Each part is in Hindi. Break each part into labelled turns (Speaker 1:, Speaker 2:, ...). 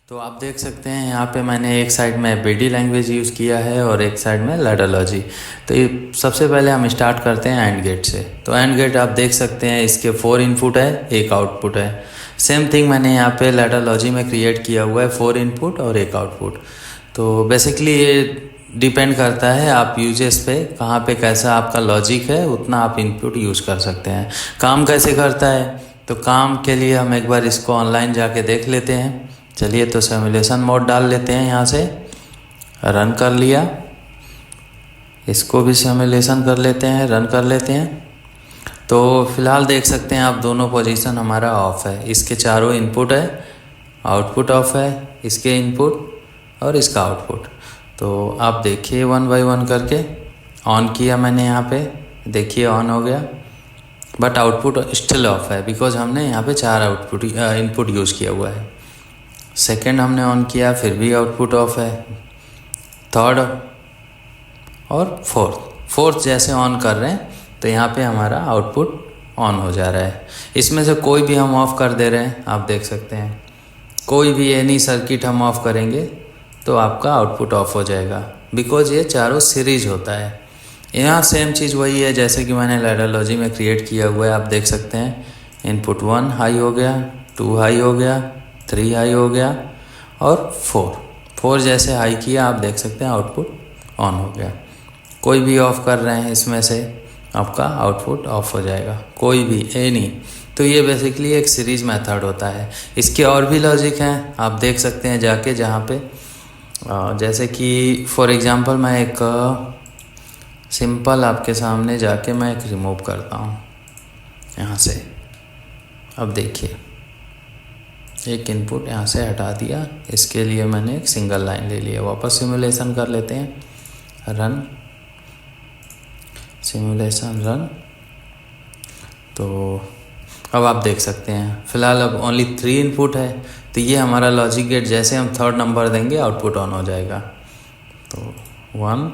Speaker 1: तो आप देख सकते हैं यहाँ पे मैंने एक साइड में BD लैंग्वेज यूज़ किया है और एक साइड में लैडर लॉजिक। तो ये सबसे पहले हम स्टार्ट करते हैं एंड गेट से। तो एंड गेट आप देख सकते हैं इसके 4 इनपुट है, एक आउटपुट है। सेम थिंग मैंने यहाँ पे लैडर लॉजिक में क्रिएट किया हुआ है, 4 इनपुट और एक आउटपुट। तो बेसिकली ये डिपेंड करता है आप यूजेस पे, कहाँ पे कैसा आपका लॉजिक है उतना आप इनपुट यूज़ कर सकते हैं। काम कैसे करता है, तो काम के लिए हम एक बार इसको ऑनलाइन जाके देख लेते हैं। चलिए, तो सिमुलेशन मोड डाल लेते हैं, यहाँ से रन कर लिया। इसको भी सिमुलेशन कर लेते हैं, रन कर लेते हैं। तो फिलहाल देख सकते हैं आप दोनों पोजीशन हमारा ऑफ है। इसके चारों इनपुट है, आउटपुट ऑफ है, इसके इनपुट और इसका आउटपुट। तो आप देखिए 1 बाय 1 करके ऑन किया मैंने यहाँ पे, देखिए ऑन हो गया, बट आउटपुट स्टिल ऑफ है बिकॉज हमने यहाँ पे 4 आउटपुट इनपुट यूज़ किया हुआ है। सेकेंड हमने ऑन किया, फिर भी आउटपुट ऑफ है। थर्ड और फोर्थ जैसे ऑन कर रहे हैं तो यहाँ पे हमारा आउटपुट ऑन हो जा रहा है। इसमें से कोई भी हम ऑफ़ कर दे रहे हैं, आप देख सकते हैं कोई भी एनी सर्किट हम ऑफ़ करेंगे तो आपका आउटपुट ऑफ हो जाएगा बिकॉज ये चारों सीरीज होता है। यहाँ सेम चीज़ वही है जैसे कि मैंने लैडर लॉजिक में क्रिएट किया हुआ है। आप देख सकते हैं इनपुट 1 हाई हो गया, 2 हाई हो गया, 3 हाई हो गया और 4 जैसे हाई किया, आप देख सकते हैं आउटपुट ऑन हो गया। कोई भी ऑफ़ कर रहे हैं इसमें से आपका आउटपुट ऑफ हो जाएगा, कोई भी एनी। तो ये बेसिकली एक सीरीज मेथड होता है। इसके और भी लॉजिक हैं, आप देख सकते हैं जाके, जहाँ पे जैसे कि फॉर एग्जांपल मैं एक सिंपल आपके सामने जाके मैं एक रिमूव करता हूँ यहाँ से। अब देखिए एक इनपुट यहाँ से हटा दिया, इसके लिए मैंने एक सिंगल लाइन ले लिया। वापस सिमुलेशन कर लेते हैं, रन, सिमुलेशन रन। तो अब आप देख सकते हैं फ़िलहाल अब ओनली 3 इनपुट है। तो ये हमारा लॉजिक गेट, जैसे हम थर्ड नंबर देंगे आउटपुट ऑन हो जाएगा। तो 1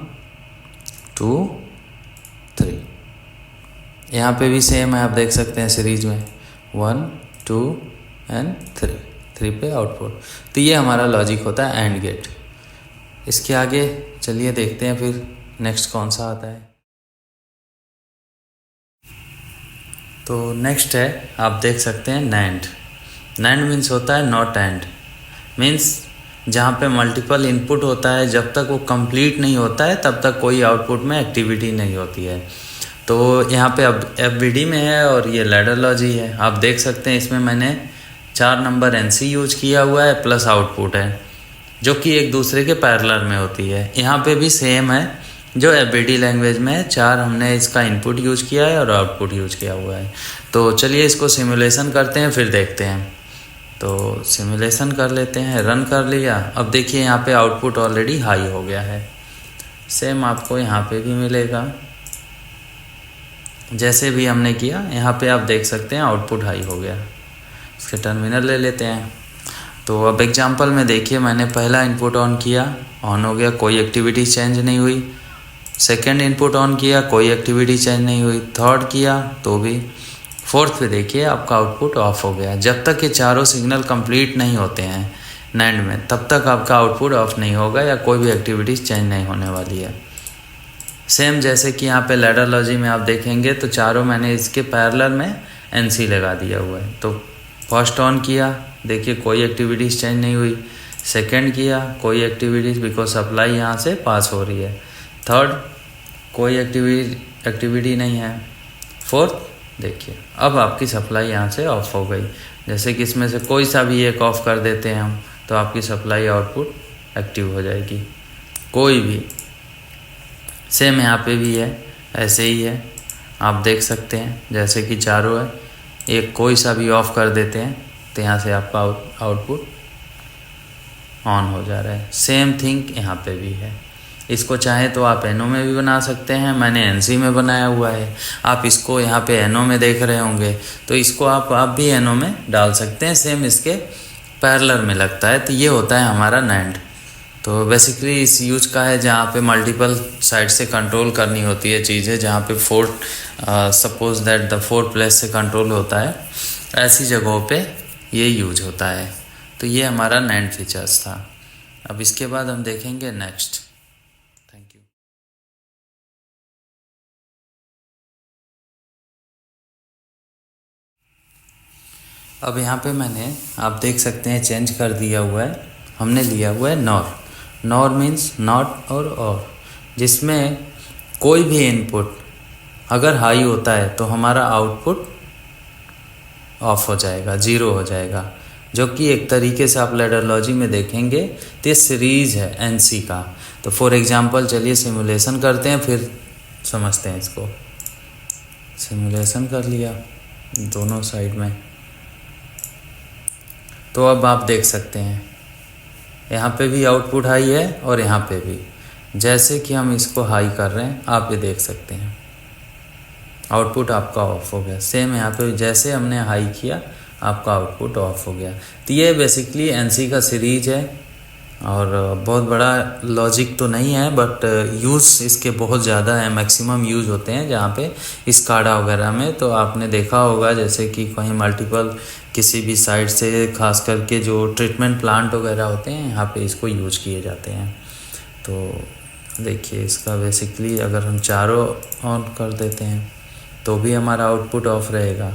Speaker 1: 2 3, यहाँ पे भी सेम है, आप देख सकते हैं सीरीज में 1 2 एंड 3 पे आउटपुट। तो ये हमारा लॉजिक होता है एंड गेट। इसके आगे चलिए देखते हैं फिर नेक्स्ट कौन सा आता है। तो नेक्स्ट है, आप देख सकते हैं नैंड। नैंड मीन्स होता है नॉट एंड, मीन्स जहाँ पे मल्टीपल इनपुट होता है, जब तक वो कंप्लीट नहीं होता है तब तक कोई आउटपुट में एक्टिविटी नहीं होती है। तो यहाँ पे अब FBD में है और ये लैडर लॉजिक है। आप देख सकते हैं इसमें मैंने 4 नंबर NC यूज किया हुआ है प्लस आउटपुट है, जो कि एक दूसरे के पैरेलल में होती है। यहाँ पे भी सेम है, जो FBD लैंग्वेज में 4 हमने इसका इनपुट यूज किया है और आउटपुट यूज किया हुआ है। तो चलिए इसको सिमुलेशन करते हैं, फिर देखते हैं। तो सिमुलेशन कर लेते हैं, रन कर लिया। अब देखिए यहाँ पे आउटपुट ऑलरेडी हाई हो गया है। सेम आपको यहाँ पे भी मिलेगा, जैसे भी हमने किया यहाँ पे आप देख सकते हैं आउटपुट हाई हो गया। इसके टर्मिनल ले लेते हैं। तो अब एग्जांपल में देखिए, मैंने पहला इनपुट ऑन किया, ऑन हो गया, कोई एक्टिविटी चेंज नहीं हुई। सेकेंड इनपुट ऑन किया, कोई एक्टिविटी चेंज नहीं हुई। थर्ड किया तो भी। फोर्थ पे देखिए आपका आउटपुट ऑफ हो गया। जब तक ये चारों सिग्नल कंप्लीट नहीं होते हैं नैंड में, तब तक आपका आउटपुट ऑफ नहीं होगा या कोई भी एक्टिविटीज़ चेंज नहीं होने वाली है। सेम जैसे कि यहाँ पे लैडर लॉजिक में आप देखेंगे तो चारों मैंने इसके पैरेलल में NC लगा दिया हुआ है। तो फर्स्ट ऑन किया, देखिए कोई एक्टिविटीज़ चेंज नहीं हुई। सेकेंड किया, कोई एक्टिविटीज़, बिकॉज सप्लाई यहाँ से पास हो रही है। थर्ड, कोई एक्टिविटी नहीं है। फोर्थ, देखिए अब आपकी सप्लाई यहाँ से ऑफ हो गई। जैसे कि इसमें से कोई सा भी एक ऑफ़ कर देते हैं हम, तो आपकी सप्लाई आउटपुट एक्टिव हो जाएगी, कोई भी। सेम यहाँ पे भी है, ऐसे ही है, आप देख सकते हैं जैसे कि चारों है, एक कोई सा भी ऑफ़ कर देते हैं तो यहाँ से आपका आउटपुट ऑन हो जा रहा है। सेम थिंग यहाँ पे भी है। इसको चाहे तो आप NO में भी बना सकते हैं, मैंने NC में बनाया हुआ है। आप इसको यहाँ पे NO में देख रहे होंगे तो इसको आप भी NO में डाल सकते हैं, सेम इसके पैरेलल में लगता है। तो ये होता है हमारा NAND। तो बेसिकली इस यूज का है जहाँ पे मल्टीपल साइड से कंट्रोल करनी होती है चीज़ें, जहाँ पे 4 सपोज दैट द 4 प्लेस से कंट्रोल होता है, ऐसी जगहों पे ये यूज होता है। तो ये हमारा नैंड फीचर्स था। अब इसके बाद हम देखेंगे नेक्स्ट। Thank you. अब यहाँ पे मैंने आप देख सकते हैं चेंज कर दिया हुआ है, हमने लिया हुआ है नॉर। नॉर मीन्स नॉट और जिसमें कोई भी इनपुट अगर हाई होता है तो हमारा आउटपुट ऑफ हो जाएगा, ज़ीरो हो जाएगा, जो कि एक तरीके से आप लैडर लॉजिक में देखेंगे तो ये सीरीज़ है एनसी का। तो फॉर एग्जांपल चलिए सिमुलेशन करते हैं, फिर समझते हैं इसको। सिमुलेशन कर लिया दोनों साइड में, तो अब आप देख सकते हैं यहाँ पे भी आउटपुट हाई है और यहाँ पे भी। जैसे कि हम इसको हाई कर रहे हैं आप ये देख सकते हैं आउटपुट आपका ऑफ हो गया। सेम यहाँ पे जैसे हमने हाई किया आपका आउटपुट ऑफ हो गया। तो ये बेसिकली एनसी का सीरीज है और बहुत बड़ा लॉजिक तो नहीं है, बट यूज़ इसके बहुत ज़्यादा है, मैक्सिमम यूज़ होते हैं जहाँ पे स्काडा वगैरह में। तो आपने देखा होगा जैसे कि कहीं मल्टीपल किसी भी साइड से, खास करके जो ट्रीटमेंट प्लांट वगैरह होते हैं यहाँ पे इसको यूज किए जाते हैं। तो देखिए इसका बेसिकली अगर हम चारों ऑन कर देते हैं तो भी हमारा आउटपुट ऑफ रहेगा।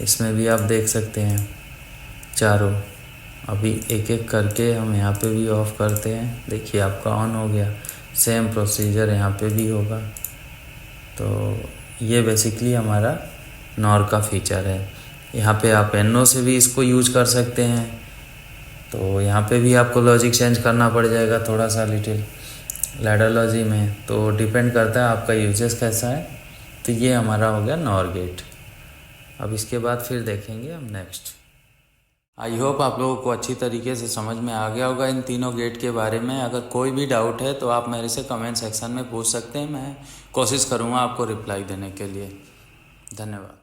Speaker 1: इसमें भी आप देख सकते हैं चारों। अभी एक एक करके हम यहाँ पे भी ऑफ़ करते हैं, देखिए आपका ऑन हो गया। सेम प्रोसीजर यहाँ पे भी होगा। तो ये बेसिकली हमारा नॉर का फीचर है। यहाँ पे आप एनो से भी इसको यूज कर सकते हैं। तो यहाँ पे भी आपको लॉजिक चेंज करना पड़ जाएगा थोड़ा सा लिटिल लैडर लॉजिक में, तो डिपेंड करता है आपका यूजेस कैसा है। तो ये हमारा हो गया नॉर गेट। अब इसके बाद फिर देखेंगे हम नेक्स्ट। आई होप आप लोगों को अच्छी तरीके से समझ में आ गया होगा इन तीनों गेट के बारे में। अगर कोई भी डाउट है तो आप मेरे से कमेंट सेक्शन में पूछ सकते हैं, मैं कोशिश करूँगा आपको रिप्लाई देने के लिए। धन्यवाद।